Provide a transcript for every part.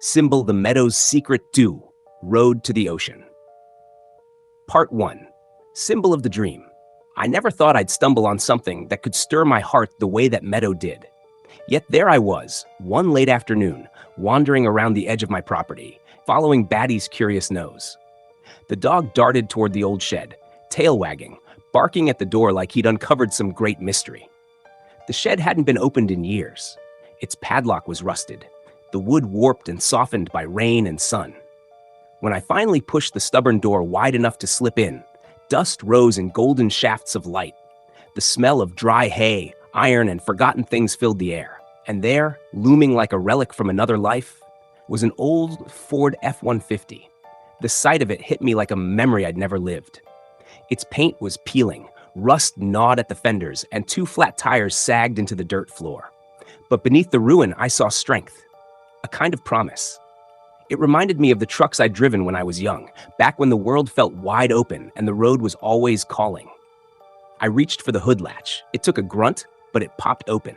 Symbol the Meadow's secret dew, road to the ocean. Part 1. Symbol of the dream. I never thought I'd stumble on something that could stir my heart the way that Meadow did. Yet there I was, one late afternoon, wandering around the edge of my property, following Baddy's curious nose. The dog darted toward the old shed, tail wagging, barking at the door like he'd uncovered some great mystery. The shed hadn't been opened in years. Its padlock was rusted, the wood warped and softened by rain and sun. When I finally pushed the stubborn door wide enough to slip in, dust rose in golden shafts of light. The smell of dry hay, iron, and forgotten things filled the air. And there, looming like a relic from another life, was an old Ford F-150. The sight of it hit me like a memory I'd never lived. Its paint was peeling, rust gnawed at the fenders, and 2 flat tires sagged into the dirt floor. But beneath the ruin, I saw strength, a kind of promise. It reminded me of the trucks I'd driven when I was young, back when the world felt wide open and the road was always calling. I reached for the hood latch. It took a grunt, but it popped open.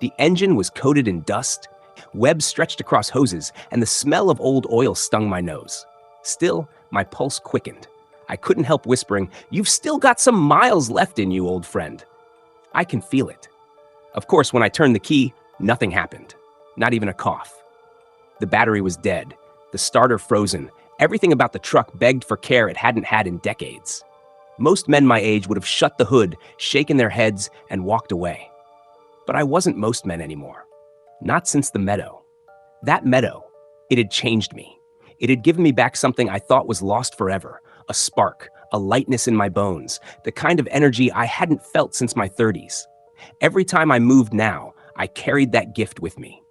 The engine was coated in dust, webs stretched across hoses, and the smell of old oil stung my nose. Still, my pulse quickened. I couldn't help whispering, "You've still got some miles left in you, old friend." I can feel it. Of course, when I turned the key, nothing happened. Not even a cough. The battery was dead, the starter frozen. Everything about the truck begged for care it hadn't had in decades. Most men my age would have shut the hood, shaken their heads, and walked away. But I wasn't most men anymore. Not since the Meadow. That Meadow, it had changed me. It had given me back something I thought was lost forever. A spark, a lightness in my bones, the kind of energy I hadn't felt since my 30s. Every time I moved now, I carried that gift with me.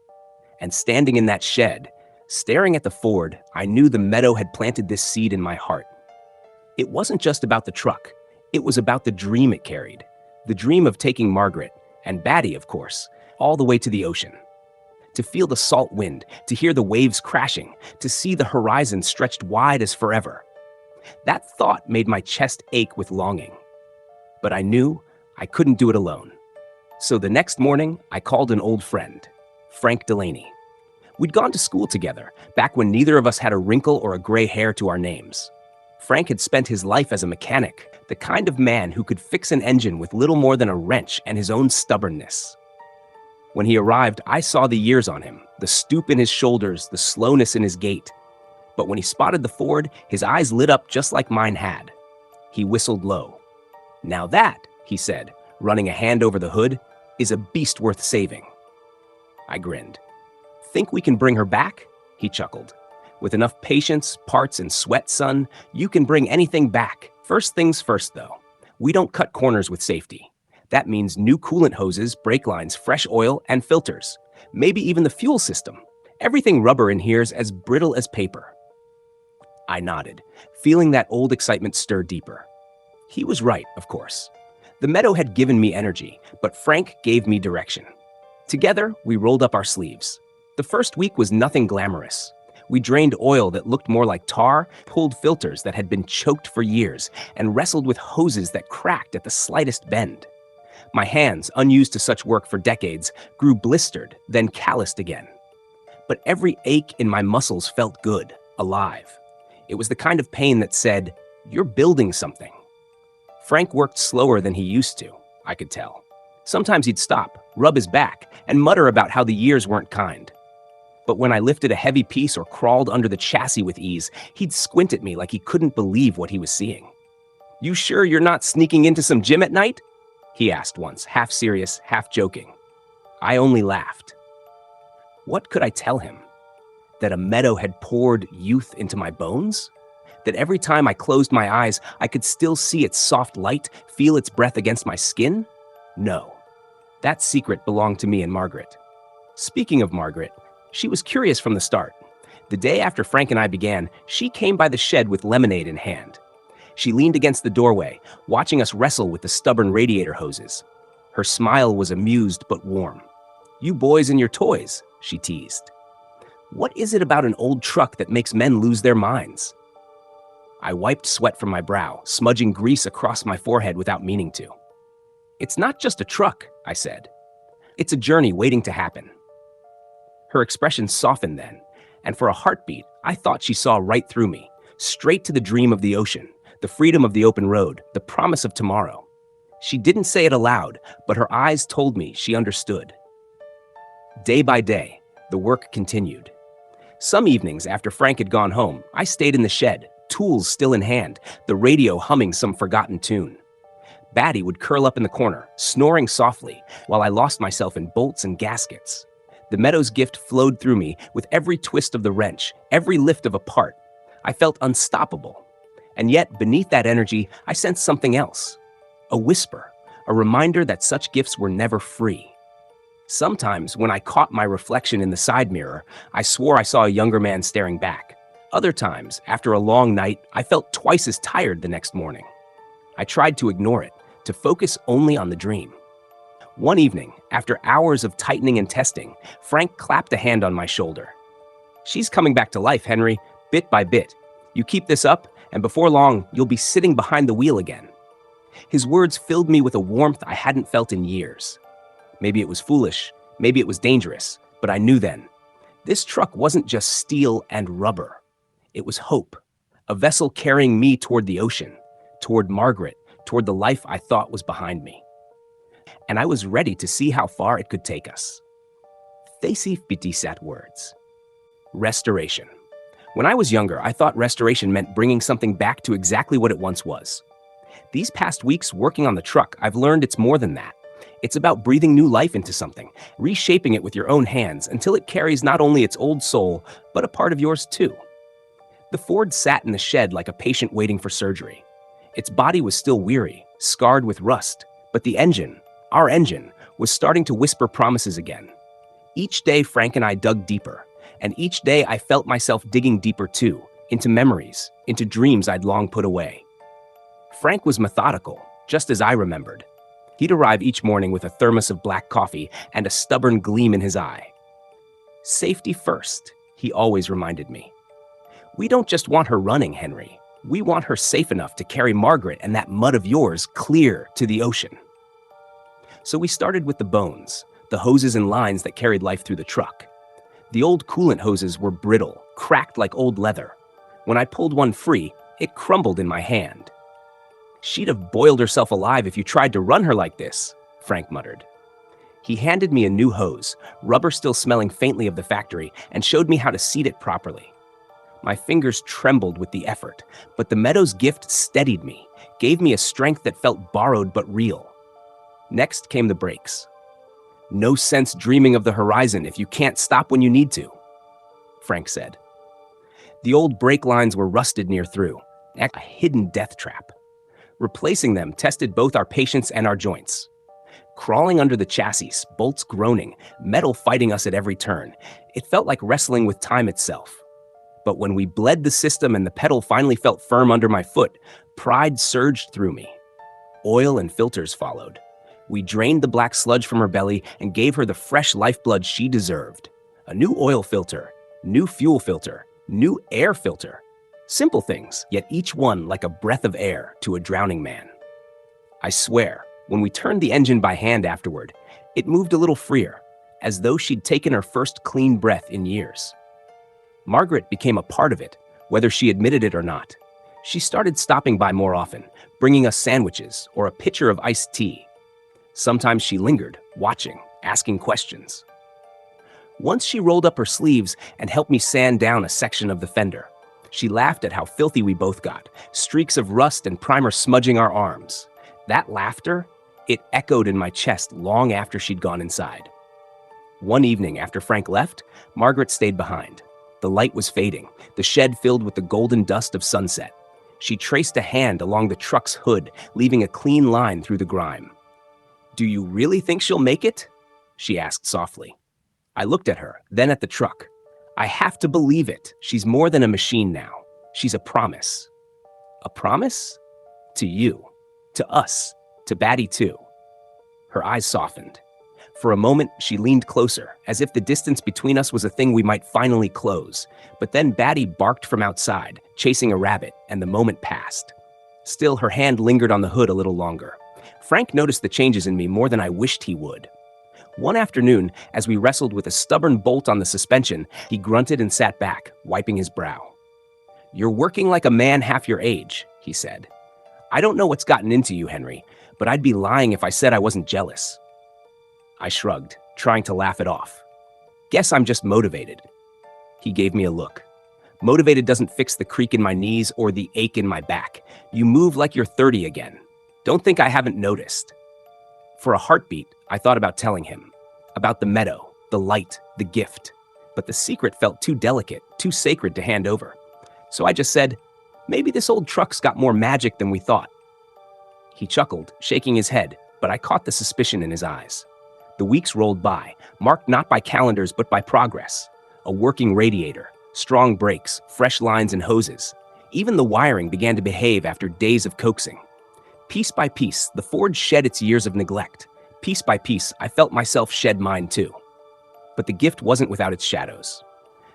And standing in that shed, staring at the Ford, I knew the Meadow had planted this seed in my heart. It wasn't just about the truck. It was about the dream it carried. The dream of taking Margaret, and Baddy, of course, all the way to the ocean. To feel the salt wind, to hear the waves crashing, to see the horizon stretched wide as forever. That thought made my chest ache with longing. But I knew I couldn't do it alone. So the next morning, I called an old friend, Frank Delaney. We'd gone to school together, back when neither of us had a wrinkle or a gray hair to our names. Frank had spent his life as a mechanic, the kind of man who could fix an engine with little more than a wrench and his own stubbornness. When he arrived, I saw the years on him, the stoop in his shoulders, the slowness in his gait. But when he spotted the Ford, his eyes lit up just like mine had. He whistled low. "Now that," he said, running a hand over the hood, "is a beast worth saving." I grinned. "Think we can bring her back?" He chuckled. "With enough patience, parts, and sweat, son, you can bring anything back. First things first, though. We don't cut corners with safety. That means new coolant hoses, brake lines, fresh oil, and filters. Maybe even the fuel system. Everything rubber in here's as brittle as paper." I nodded, feeling that old excitement stir deeper. He was right, of course. The Meadow had given me energy, but Frank gave me direction. Together, we rolled up our sleeves. The first week was nothing glamorous. We drained oil that looked more like tar, pulled filters that had been choked for years, and wrestled with hoses that cracked at the slightest bend. My hands, unused to such work for decades, grew blistered, then calloused again. But every ache in my muscles felt good, alive. It was the kind of pain that said, "You're building something." Frank worked slower than he used to, I could tell. Sometimes he'd stop, rub his back, and mutter about how the years weren't kind. But when I lifted a heavy piece or crawled under the chassis with ease, he'd squint at me like he couldn't believe what he was seeing. "You sure you're not sneaking into some gym at night?" he asked once, half serious, half joking. I only laughed. What could I tell him? That a Meadow had poured youth into my bones? That every time I closed my eyes, I could still see its soft light, feel its breath against my skin? No. That secret belonged to me and Margaret. Speaking of Margaret, she was curious from the start. The day after Frank and I began, she came by the shed with lemonade in hand. She leaned against the doorway, watching us wrestle with the stubborn radiator hoses. Her smile was amused but warm. "You boys and your toys," she teased. What is it about an old truck that makes men lose their minds? I wiped sweat from my brow, smudging grease across my forehead without meaning to. "It's not just a truck," I said. "It's a journey waiting to happen." Her expression softened then, and for a heartbeat, I thought she saw right through me, straight to the dream of the ocean, the freedom of the open road, the promise of tomorrow. She didn't say it aloud, but her eyes told me she understood. Day by day, the work continued. Some evenings after Frank had gone home, I stayed in the shed, tools still in hand, the radio humming some forgotten tune. Baddy would curl up in the corner, snoring softly, while I lost myself in bolts and gaskets. The Meadow's gift flowed through me with every twist of the wrench, every lift of a part. I felt unstoppable. And yet, beneath that energy, I sensed something else. A whisper, a reminder that such gifts were never free. Sometimes, when I caught my reflection in the side mirror, I swore I saw a younger man staring back. Other times, after a long night, I felt twice as tired the next morning. I tried to ignore it, to focus only on the dream. One evening, after hours of tightening and testing, Frank clapped a hand on my shoulder. "She's coming back to life, Henry, bit by bit. You keep this up, and before long, you'll be sitting behind the wheel again." His words filled me with a warmth I hadn't felt in years. Maybe it was foolish, maybe it was dangerous, but I knew then. This truck wasn't just steel and rubber. It was hope, a vessel carrying me toward the ocean, toward Margaret, toward the life I thought was behind me. And I was ready to see how far it could take us. Thesif bitisat words. Restoration. When I was younger, I thought restoration meant bringing something back to exactly what it once was. These past weeks working on the truck, I've learned it's more than that. It's about breathing new life into something, reshaping it with your own hands until it carries not only its old soul, but a part of yours too. The Ford sat in the shed like a patient waiting for surgery. Its body was still weary, scarred with rust, but the engine, our engine, was starting to whisper promises again. Each day Frank and I dug deeper, and each day I felt myself digging deeper too, into memories, into dreams I'd long put away. Frank was methodical, just as I remembered. He'd arrive each morning with a thermos of black coffee and a stubborn gleam in his eye. Safety first, he always reminded me. We don't just want her running, Henry. We want her safe enough to carry Margaret and that mud of yours clear to the ocean. So we started with the bones, the hoses and lines that carried life through the truck. The old coolant hoses were brittle, cracked like old leather. When I pulled one free, it crumbled in my hand. "She'd have boiled herself alive if you tried to run her like this," Frank muttered. He handed me a new hose, rubber still smelling faintly of the factory, and showed me how to seat it properly. My fingers trembled with the effort, but the Meadow's gift steadied me, gave me a strength that felt borrowed but real. Next came the brakes. "No sense dreaming of the horizon if you can't stop when you need to," Frank said. The old brake lines were rusted near through, a hidden death trap. Replacing them tested both our patience and our joints. Crawling under the chassis, bolts groaning, metal fighting us at every turn, it felt like wrestling with time itself. But when we bled the system and the pedal finally felt firm under my foot, pride surged through me. Oil and filters followed. We drained the black sludge from her belly and gave her the fresh lifeblood she deserved. A new oil filter, new fuel filter, new air filter. Simple things, yet each one like a breath of air to a drowning man. I swear, when we turned the engine by hand afterward, it moved a little freer, as though she'd taken her first clean breath in years. Margaret became a part of it, whether she admitted it or not. She started stopping by more often, bringing us sandwiches or a pitcher of iced tea. Sometimes she lingered, watching, asking questions. Once she rolled up her sleeves and helped me sand down a section of the fender. She laughed at how filthy we both got, streaks of rust and primer smudging our arms. That laughter, it echoed in my chest long after she'd gone inside. One evening after Frank left, Margaret stayed behind. The light was fading, the shed filled with the golden dust of sunset. She traced a hand along the truck's hood, leaving a clean line through the grime. "Do you really think she'll make it?" she asked softly. I looked at her, then at the truck. I have to believe it. She's more than a machine now. She's a promise. A promise? To you, to us, to Baddy too. Her eyes softened. For a moment, she leaned closer, as if the distance between us was a thing we might finally close. But then Baddy barked from outside, chasing a rabbit, and the moment passed. Still, her hand lingered on the hood a little longer. Frank noticed the changes in me more than I wished he would. One afternoon, as we wrestled with a stubborn bolt on the suspension, he grunted and sat back, wiping his brow. "You're working like a man half your age," he said. "I don't know what's gotten into you, Henry, but I'd be lying if I said I wasn't jealous." I shrugged, trying to laugh it off. "Guess I'm just motivated." He gave me a look. "Motivated doesn't fix the creak in my knees or the ache in my back. You move like you're 30 again. Don't think I haven't noticed." For a heartbeat, I thought about telling him. About the meadow, the light, the gift. But the secret felt too delicate, too sacred to hand over. So I just said, "Maybe this old truck's got more magic than we thought." He chuckled, shaking his head, but I caught the suspicion in his eyes. The weeks rolled by, marked not by calendars but by progress. A working radiator, strong brakes, fresh lines and hoses. Even the wiring began to behave after days of coaxing. Piece by piece, the Ford shed its years of neglect. Piece by piece, I felt myself shed mine too. But the gift wasn't without its shadows.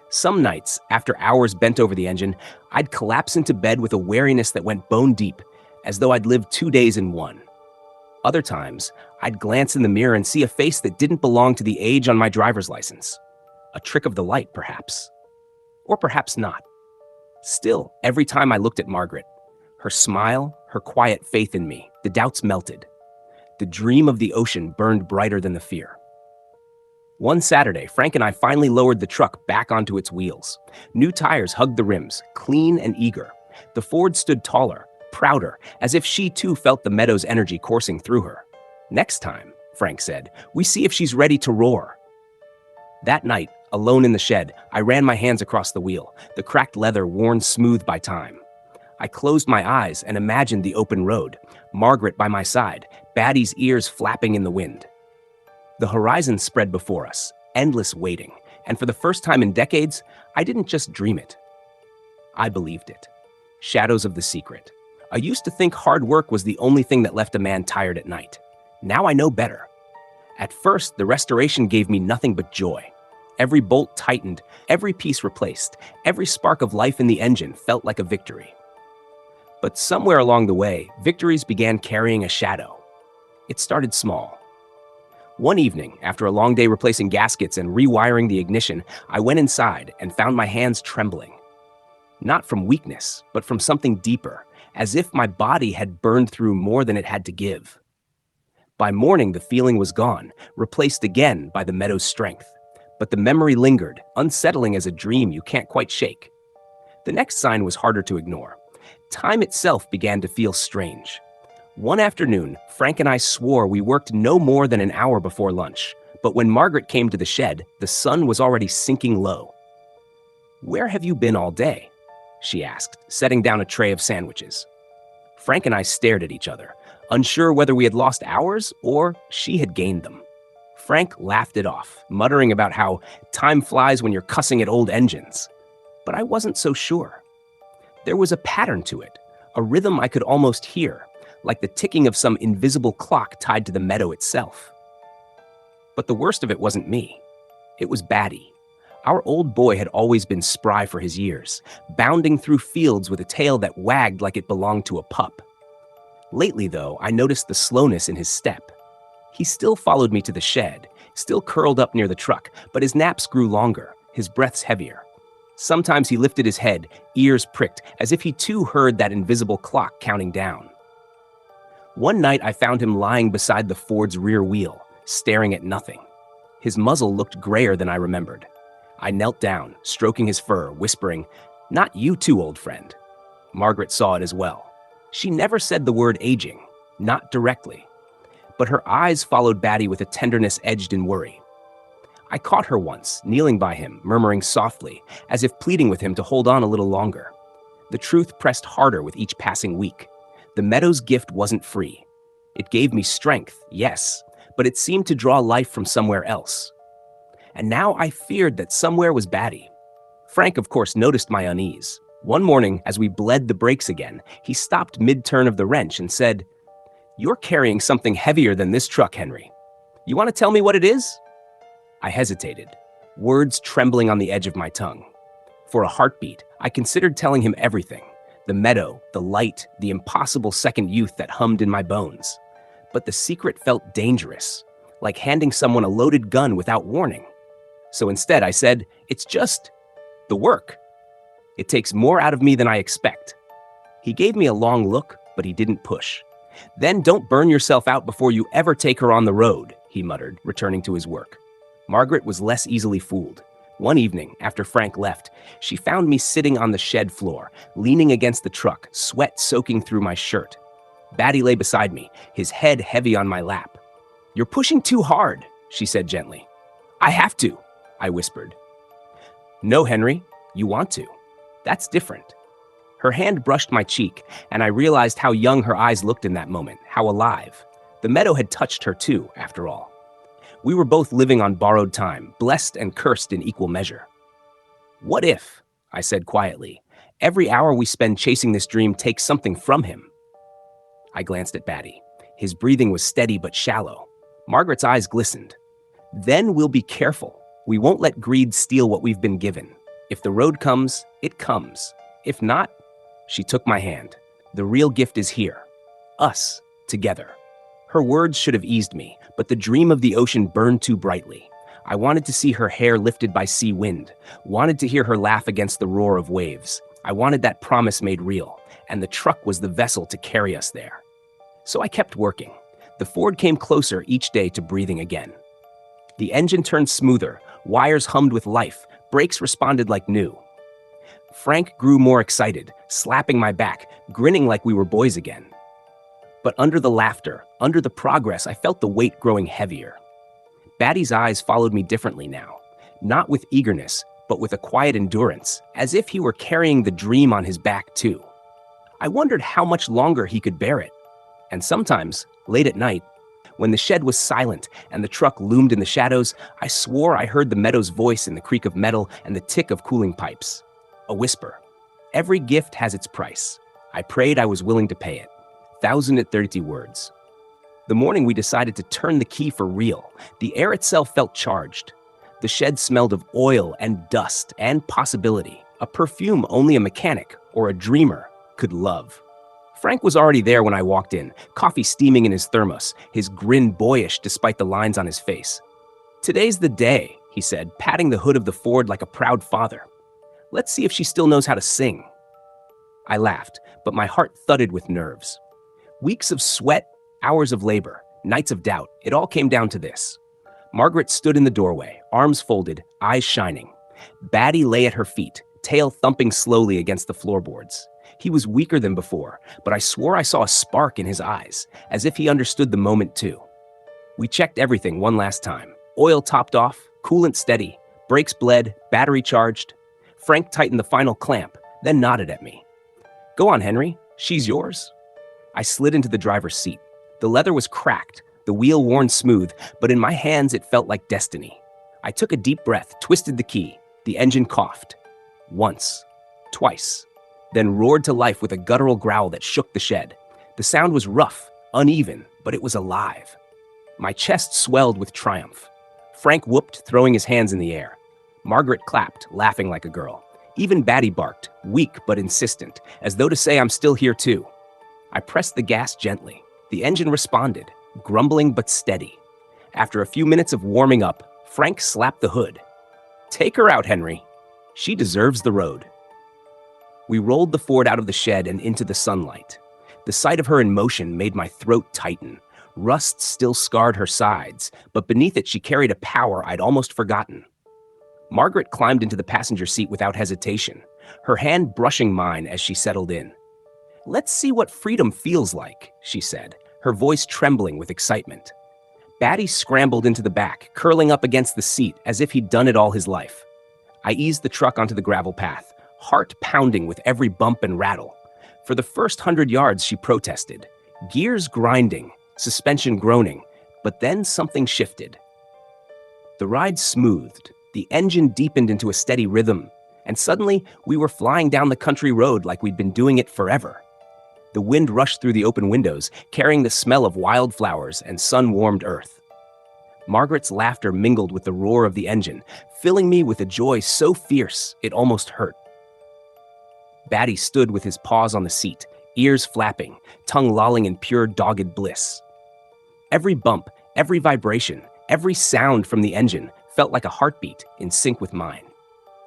Some nights, after hours bent over the engine, I'd collapse into bed with a wariness that went bone deep, as though I'd lived 2 days in one. Other times, I'd glance in the mirror and see a face that didn't belong to the age on my driver's license. A trick of the light, perhaps. Or perhaps not. Still, every time I looked at Margaret, her smile, her quiet faith in me, the doubts melted. The dream of the ocean burned brighter than the fear. One Saturday, Frank and I finally lowered the truck back onto its wheels. New tires hugged the rims, clean and eager. The Ford stood taller, prouder, as if she too felt the meadow's energy coursing through her. "Next time," Frank said, "we see if she's ready to roar." That night, alone in the shed, I ran my hands across the wheel, the cracked leather worn smooth by time. I closed my eyes and imagined the open road, Margaret by my side, Baddy's ears flapping in the wind. The horizon spread before us, endless waiting, and for the first time in decades, I didn't just dream it. I believed it. Shadows of the secret. I used to think hard work was the only thing that left a man tired at night. Now I know better. At first, the restoration gave me nothing but joy. Every bolt tightened, every piece replaced, every spark of life in the engine felt like a victory. But somewhere along the way, victories began carrying a shadow. It started small. One evening, after a long day replacing gaskets and rewiring the ignition, I went inside and found my hands trembling. Not from weakness, but from something deeper, as if my body had burned through more than it had to give. By morning, the feeling was gone, replaced again by the meadow's strength. But the memory lingered, unsettling as a dream you can't quite shake. The next sign was harder to ignore. Time itself began to feel strange. One afternoon, Frank and I swore we worked no more than an hour before lunch, but when Margaret came to the shed, the sun was already sinking low. "Where have you been all day?" she asked, setting down a tray of sandwiches. Frank and I stared at each other, unsure whether we had lost hours or she had gained them. Frank laughed it off, muttering about how time flies when you're cussing at old engines. But I wasn't so sure. There was a pattern to it, a rhythm I could almost hear, like the ticking of some invisible clock tied to the meadow itself. But the worst of it wasn't me. It was Baddy. Our old boy had always been spry for his years, bounding through fields with a tail that wagged like it belonged to a pup. Lately, though, I noticed the slowness in his step. He still followed me to the shed, still curled up near the truck, but his naps grew longer, his breaths heavier. Sometimes he lifted his head, ears pricked, as if he too heard that invisible clock counting down. One night I found him lying beside the Ford's rear wheel, staring at nothing. His muzzle looked grayer than I remembered. I knelt down, stroking his fur, whispering, "Not you too, old friend." Margaret saw it as well. She never said the word aging, not directly. But her eyes followed Baddy with a tenderness edged in worry. I caught her once, kneeling by him, murmuring softly, as if pleading with him to hold on a little longer. The truth pressed harder with each passing week. The meadow's gift wasn't free. It gave me strength, yes, but it seemed to draw life from somewhere else. And now I feared that somewhere was Baddy. Frank, of course, noticed my unease. One morning, as we bled the brakes again, he stopped mid-turn of the wrench and said, "You're carrying something heavier than this truck, Henry. You want to tell me what it is?" I hesitated, words trembling on the edge of my tongue. For a heartbeat, I considered telling him everything. The meadow, the light, the impossible second youth that hummed in my bones. But the secret felt dangerous. like handing someone a loaded gun without warning. So instead, I said, "It's just the work. It takes more out of me than I expect." He gave me a long look, but he didn't push. "Then don't burn yourself out before you ever take her on the road," he muttered, returning to his work. Margaret was less easily fooled. One evening, after Frank left, she found me sitting on the shed floor, leaning against the truck, sweat soaking through my shirt. Baddy lay beside me, his head heavy on my lap. "You're pushing too hard," she said gently. "I have to," I whispered. "No, Henry, you want to. That's different." Her hand brushed my cheek, and I realized how young her eyes looked in that moment, how alive. The meadow had touched her too, after all. We were both living on borrowed time, blessed and cursed in equal measure. "What if," I said quietly, "every hour we spend chasing this dream takes something from him?" I glanced at Baddy. His breathing was steady but shallow. Margaret's eyes glistened. "Then we'll be careful. We won't let greed steal what we've been given. If the road comes, it comes. If not," she took my hand, "the real gift is here. Us, together." Her words should have eased me, but the dream of the ocean burned too brightly. I wanted to see her hair lifted by sea wind, wanted to hear her laugh against the roar of waves. I wanted that promise made real, and the truck was the vessel to carry us there. So I kept working. The Ford came closer each day to breathing again. The engine turned smoother, wires hummed with life, brakes responded like new. Frank grew more excited, slapping my back, grinning like we were boys again. But under the laughter, under the progress, I felt the weight growing heavier. Baddy's eyes followed me differently now, not with eagerness, but with a quiet endurance, as if he were carrying the dream on his back too. I wondered how much longer he could bear it. And sometimes, late at night, when the shed was silent and the truck loomed in the shadows, I swore I heard the meadow's voice in the creak of metal and the tick of cooling pipes. A whisper. Every gift has its price. I prayed I was willing to pay it. 1,030 words. The morning we decided to turn the key for real, the air itself felt charged. The shed smelled of oil and dust and possibility, a perfume only a mechanic or a dreamer could love. Frank was already there when I walked in, coffee steaming in his thermos, his grin boyish despite the lines on his face. "Today's the day," he said, patting the hood of the Ford like a proud father. "Let's see if she still knows how to sing." I laughed, but my heart thudded with nerves. Weeks of sweat, hours of labor, nights of doubt, it all came down to this. Margaret stood in the doorway, arms folded, eyes shining. Baddy lay at her feet, tail thumping slowly against the floorboards. He was weaker than before, but I swore I saw a spark in his eyes, as if he understood the moment too. We checked everything one last time. Oil topped off, coolant steady, brakes bled, battery charged. Frank tightened the final clamp, then nodded at me. "Go on, Henry. She's yours." I slid into the driver's seat. The leather was cracked, the wheel worn smooth, but in my hands it felt like destiny. I took a deep breath, twisted the key. The engine coughed. Once. Twice. Then roared to life with a guttural growl that shook the shed. The sound was rough, uneven, but it was alive. My chest swelled with triumph. Frank whooped, throwing his hands in the air. Margaret clapped, laughing like a girl. Even Baddy barked, weak but insistent, as though to say I'm still here too. I pressed the gas gently. The engine responded, grumbling but steady. After a few minutes of warming up, Frank slapped the hood. "Take her out, Henry. She deserves the road." We rolled the Ford out of the shed and into the sunlight. The sight of her in motion made my throat tighten. Rust still scarred her sides, but beneath it she carried a power I'd almost forgotten. Margaret climbed into the passenger seat without hesitation, her hand brushing mine as she settled in. "Let's see what freedom feels like," she said, her voice trembling with excitement. Baddy scrambled into the back, curling up against the seat as if he'd done it all his life. I eased the truck onto the gravel path, heart pounding with every bump and rattle. For the first 100 yards, she protested, gears grinding, suspension groaning, but then something shifted. The ride smoothed, the engine deepened into a steady rhythm, and suddenly we were flying down the country road like we'd been doing it forever. The wind rushed through the open windows, carrying the smell of wildflowers and sun-warmed earth. Margaret's laughter mingled with the roar of the engine, filling me with a joy so fierce it almost hurt. Baddy stood with his paws on the seat, ears flapping, tongue lolling in pure dogged bliss. Every bump, every vibration, Every sound from the engine felt like a heartbeat in sync with mine.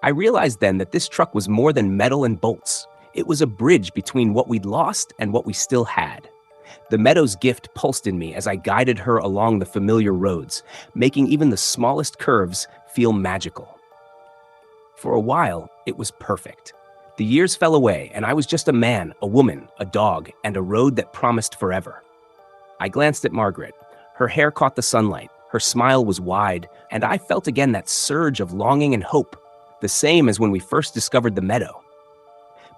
I realized then that this truck was more than metal and bolts. It was a bridge between what we'd lost and what we still had. The Meadow's gift pulsed in me as I guided her along the familiar roads, making even the smallest curves feel magical. For a while, it was perfect. The years fell away, and I was just a man, a woman, a dog, and a road that promised forever. I glanced at Margaret. Her hair caught the sunlight, her smile was wide, and I felt again that surge of longing and hope, the same as when we first discovered the meadow.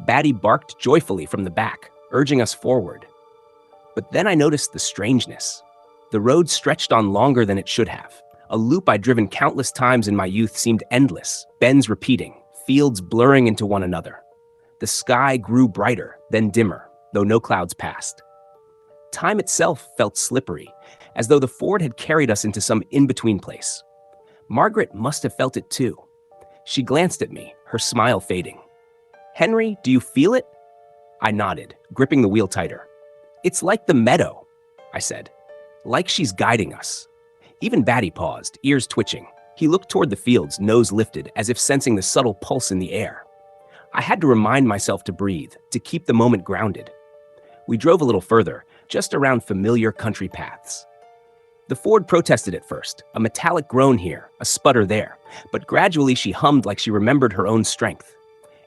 Baddy barked joyfully from the back, urging us forward. But then I noticed the strangeness. The road stretched on longer than it should have. A loop I'd driven countless times in my youth seemed endless, bends repeating, fields blurring into one another. The sky grew brighter, then dimmer, though no clouds passed. Time itself felt slippery, as though the Ford had carried us into some in-between place. Margaret must have felt it too. She glanced at me, her smile fading. "Henry, do you feel it?" I nodded, gripping the wheel tighter. "It's like the meadow," I said. "Like she's guiding us." Even Baddy paused, ears twitching. He looked toward the fields, nose lifted, as if sensing the subtle pulse in the air. I had to remind myself to breathe, to keep the moment grounded. We drove a little further, just around familiar country paths. The Ford protested at first, a metallic groan here, a sputter there, but gradually she hummed like she remembered her own strength.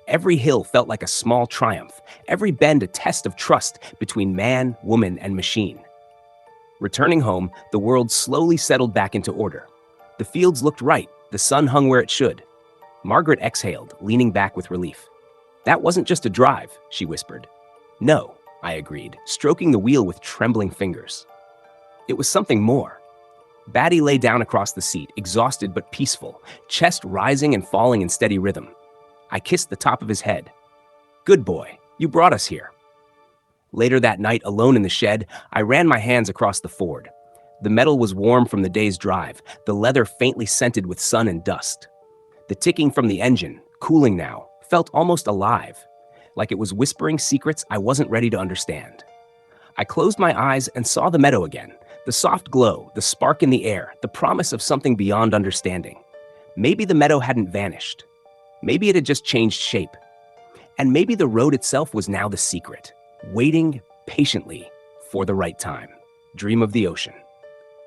Every hill felt like a small triumph, every bend a test of trust between man, woman, and machine. Returning home, the world slowly settled back into order. The fields looked right, the sun hung where it should. Margaret exhaled, leaning back with relief. "That wasn't just a drive," she whispered. "No," I agreed, stroking the wheel with trembling fingers. It was something more. Baddy lay down across the seat, exhausted but peaceful, chest rising and falling in steady rhythm. I kissed the top of his head. "Good boy, you brought us here." Later that night, alone in the shed, I ran my hands across the Ford. The metal was warm from the day's drive, the leather faintly scented with sun and dust. The ticking from the engine, cooling now, felt almost alive, like it was whispering secrets I wasn't ready to understand. I closed my eyes and saw the meadow again, the soft glow, the spark in the air, the promise of something beyond understanding. Maybe the meadow hadn't vanished. Maybe it had just changed shape. And maybe the road itself was now the secret, waiting patiently for the right time. Dream of the ocean.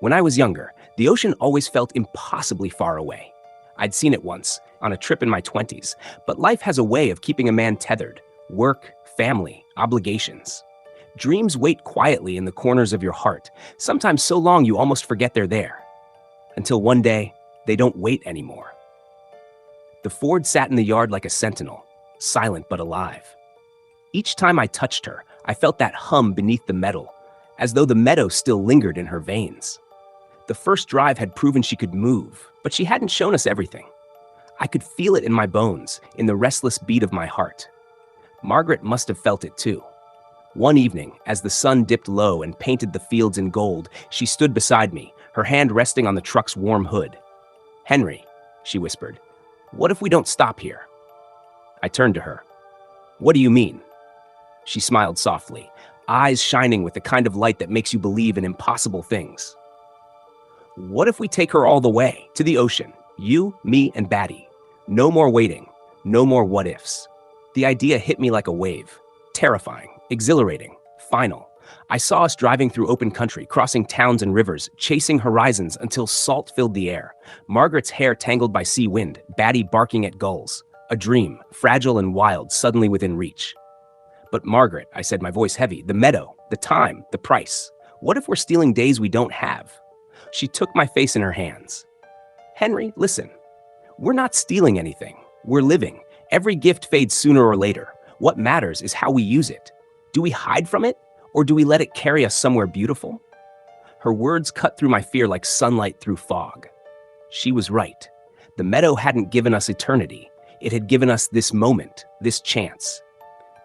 When I was younger, the ocean always felt impossibly far away. I'd seen it once, on a trip in my 20s, but life has a way of keeping a man tethered. Work, family, obligations. Dreams wait quietly in the corners of your heart, sometimes so long you almost forget they're there. Until one day, they don't wait anymore. The Ford sat in the yard like a sentinel, silent but alive. Each time I touched her, I felt that hum beneath the metal, as though the meadow still lingered in her veins. The first drive had proven she could move, but she hadn't shown us everything. I could feel it in my bones, in the restless beat of my heart. Margaret must have felt it too. One evening, as the sun dipped low and painted the fields in gold, she stood beside me, her hand resting on the truck's warm hood. "Henry," she whispered, "what if we don't stop here?" I turned to her. "What do you mean?" She smiled softly, eyes shining with the kind of light that makes you believe in impossible things. "What if we take her all the way, to the ocean, you, me, and Baddy? No more waiting, no more what-ifs." The idea hit me like a wave, terrifying, exhilarating, final. I saw us driving through open country, crossing towns and rivers, chasing horizons until salt filled the air. Margaret's hair tangled by sea wind, Baddy barking at gulls. A dream, fragile and wild, suddenly within reach. "But Margaret," I said, my voice heavy, "the meadow, the time, the price. What if we're stealing days we don't have?" She took my face in her hands. "Henry, listen. We're not stealing anything. We're living. Every gift fades sooner or later. What matters is how we use it. Do we hide from it, or do we let it carry us somewhere beautiful?" Her words cut through my fear like sunlight through fog. She was right. The meadow hadn't given us eternity. It had given us this moment, this chance.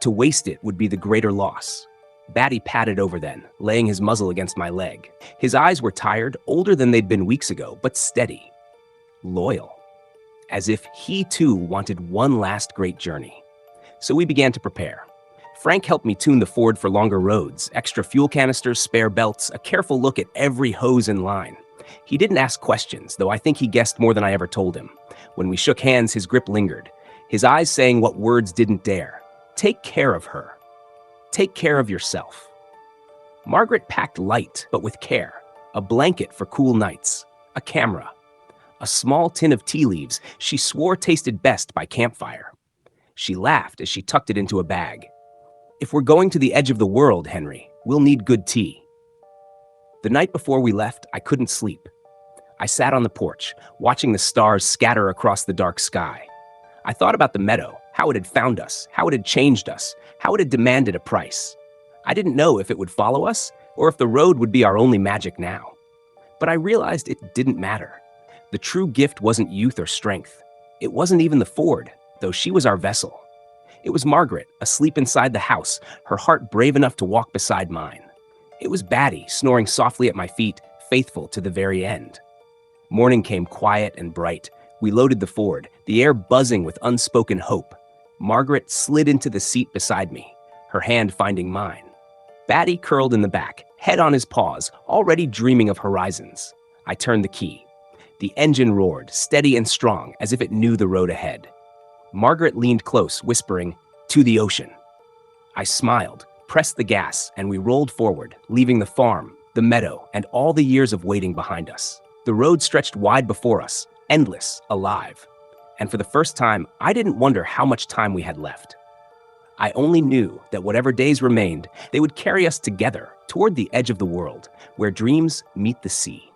To waste it would be the greater loss. Baddy patted over then, laying his muzzle against my leg. His eyes were tired, older than they'd been weeks ago, but steady. Loyal. As if he too wanted one last great journey. So we began to prepare. Frank helped me tune the Ford for longer roads, extra fuel canisters, spare belts, a careful look at every hose in line. He didn't ask questions, though I think he guessed more than I ever told him. When we shook hands, his grip lingered, his eyes saying what words didn't dare. Take care of her. Take care of yourself. Margaret packed light, but with care. A blanket for cool nights. A camera. A small tin of tea leaves she swore tasted best by campfire. She laughed as she tucked it into a bag. If we're going to the edge of the world, Henry, we'll need good tea. The night before we left, I couldn't sleep. I sat on the porch, watching the stars scatter across the dark sky. I thought about the meadow, how it had found us, how it had changed us, how it had demanded a price. I didn't know if it would follow us or if the road would be our only magic now. But I realized it didn't matter. The true gift wasn't youth or strength. It wasn't even the Ford, though she was our vessel. It was Margaret, asleep inside the house, her heart brave enough to walk beside mine. It was Baddy, snoring softly at my feet, faithful to the very end. Morning came quiet and bright. We loaded the Ford, the air buzzing with unspoken hope. Margaret slid into the seat beside me, her hand finding mine. Baddy curled in the back, head on his paws, already dreaming of horizons. I turned the key. The engine roared, steady and strong, as if it knew the road ahead. Margaret leaned close, whispering, "To the ocean." I smiled, pressed the gas, and we rolled forward, leaving the farm, the meadow, and all the years of waiting behind us. The road stretched wide before us, endless, alive. And for the first time, I didn't wonder how much time we had left. I only knew that whatever days remained, they would carry us together toward the edge of the world, where dreams meet the sea.